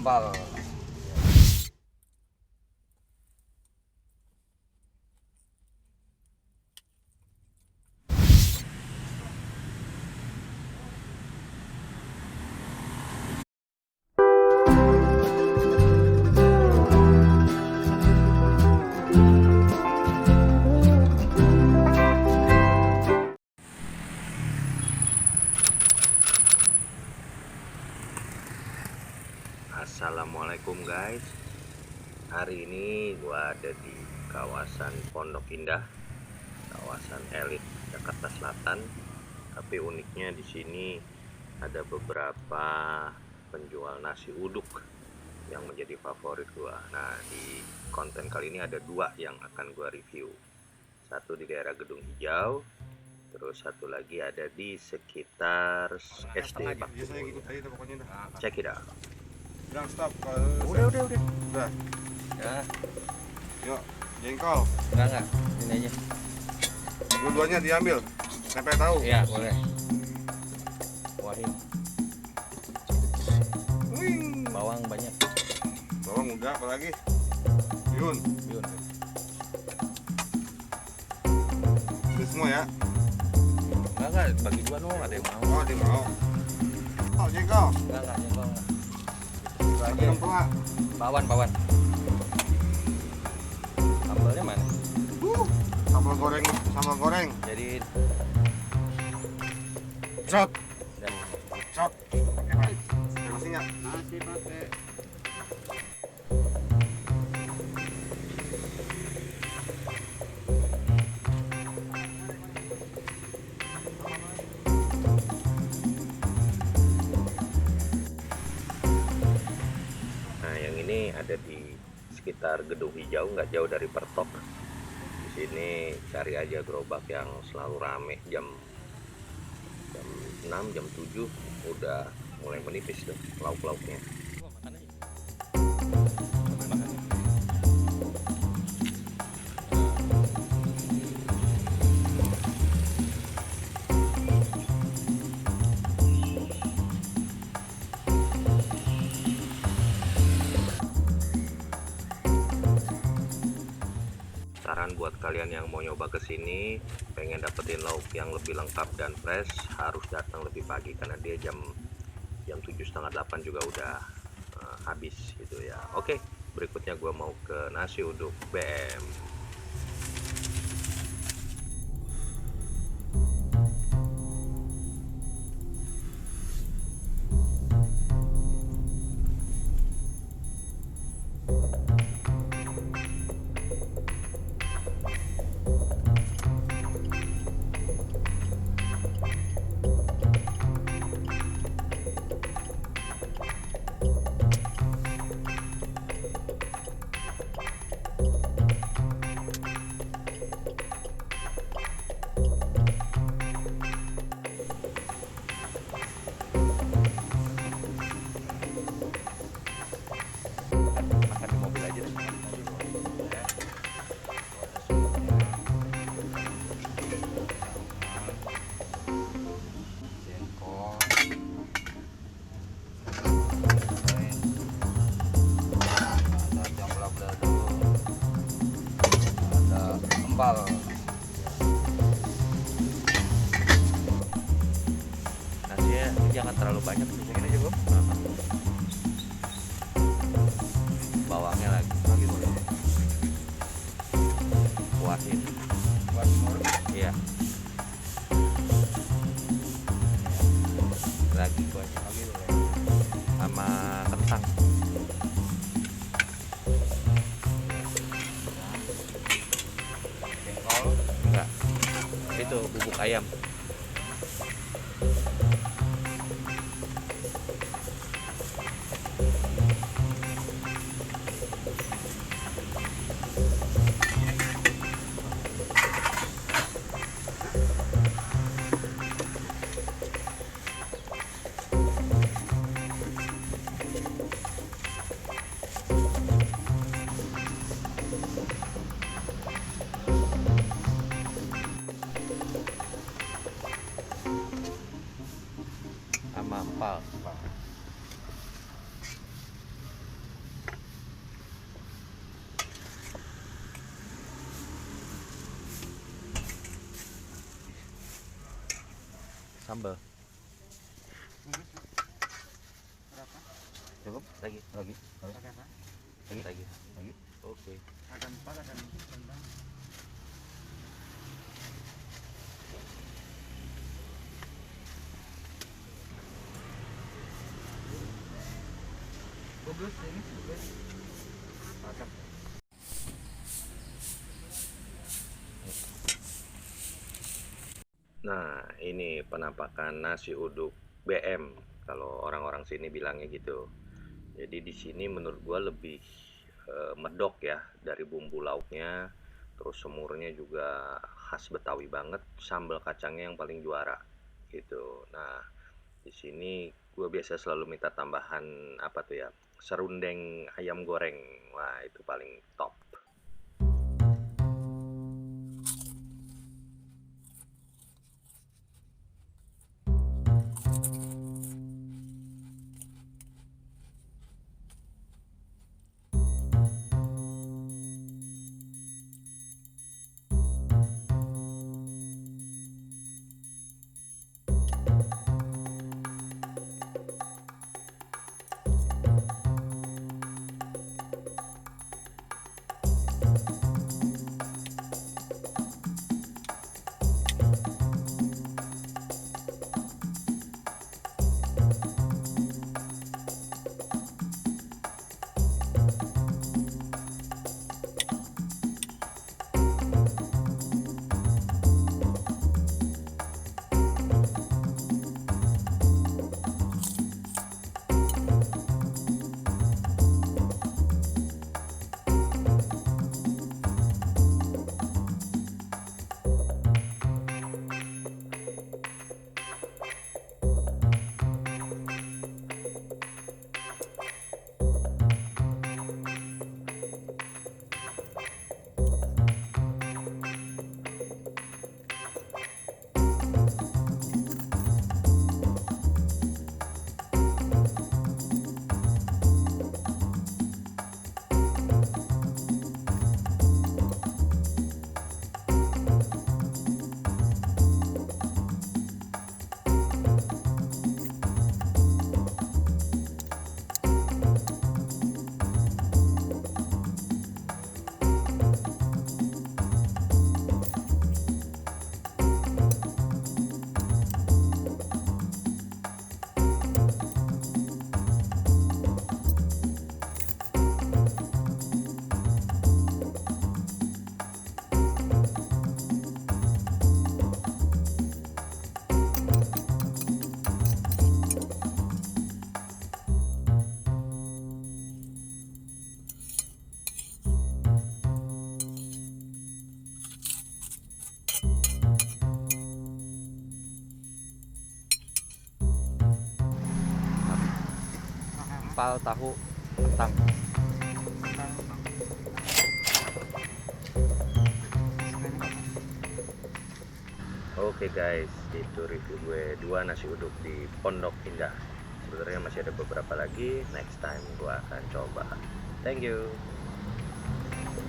empal. Assalamualaikum guys. Hari ini gua ada di kawasan Pondok Indah, kawasan elit Jakarta Selatan. Tapi uniknya di sini ada beberapa penjual nasi uduk yang menjadi favorit gua. Nah, di konten kali ini ada dua yang akan gua review. Satu di daerah Gedung Hijau, terus satu lagi ada di sekitar SD Bakti. Check it out. Bilang stop. Udah. Udah. Ya, Yuk, jengkol. enggak. Ini aja. Dua-duanya diambil. Sampai tahu. Iya, boleh. Kuahin. Wing. Bawang banyak. Bawang udah, apalagi? Bihun. Bihun. Ini semua ya. Enggak, bagi dua dong, ada yang mau. Oh, dia mau. Oh, jengkol. Enggak, jengkol enggak. Itu aja. Yang tua. Bawan. Sambalnya mana? Sambal goreng. Jadi Cot. dan Cot. Pakai nasi nggak? Nasi pakai. Nah, yang ini ada di sekitar Gedung Hijau, nggak jauh dari Pertok. Di sini cari aja gerobak yang selalu rame jam 6, jam 7 udah mulai menipis tuh lauk-lauknya. makan aja. Sambil makan. Saran buat kalian yang mau nyoba kesini, pengen dapetin lauk yang lebih lengkap dan fresh, harus datang lebih pagi karena dia jam 7 setengah 8 juga udah habis gitu ya. Oke, berikutnya gua mau ke nasi uduk BM. Makan di mobil aja deh. Jengkol. Ada jambal balado. Ada empal. Nasinya jangan terlalu banyak, sedikit aja, Bro. Bawangnya lagi boleh. Kuahin. Iya. Lagi kuahnya lagi boleh. Sama kentang. Jengkol? Enggak. Itu bubuk ayam. sambal. Berapa? Cukup? Lagi. Pakai apa? Lagi. Oke. Ada 4, ada 9. Mantap. Nah, ini penampakan nasi uduk BM kalau orang-orang sini bilangnya gitu. Jadi di sini menurut gua lebih medok ya dari bumbu lauknya, terus semurnya juga khas Betawi banget, sambal kacangnya yang paling juara gitu. Nah, di sini gua biasa selalu minta tambahan apa tuh ya? Serundeng ayam goreng. Wah, itu paling top. Empal tahu kentang. Oke guys, itu review gue 2 nasi uduk di Pondok Indah. Sebenarnya masih ada beberapa lagi, next time gue akan coba. Thank you.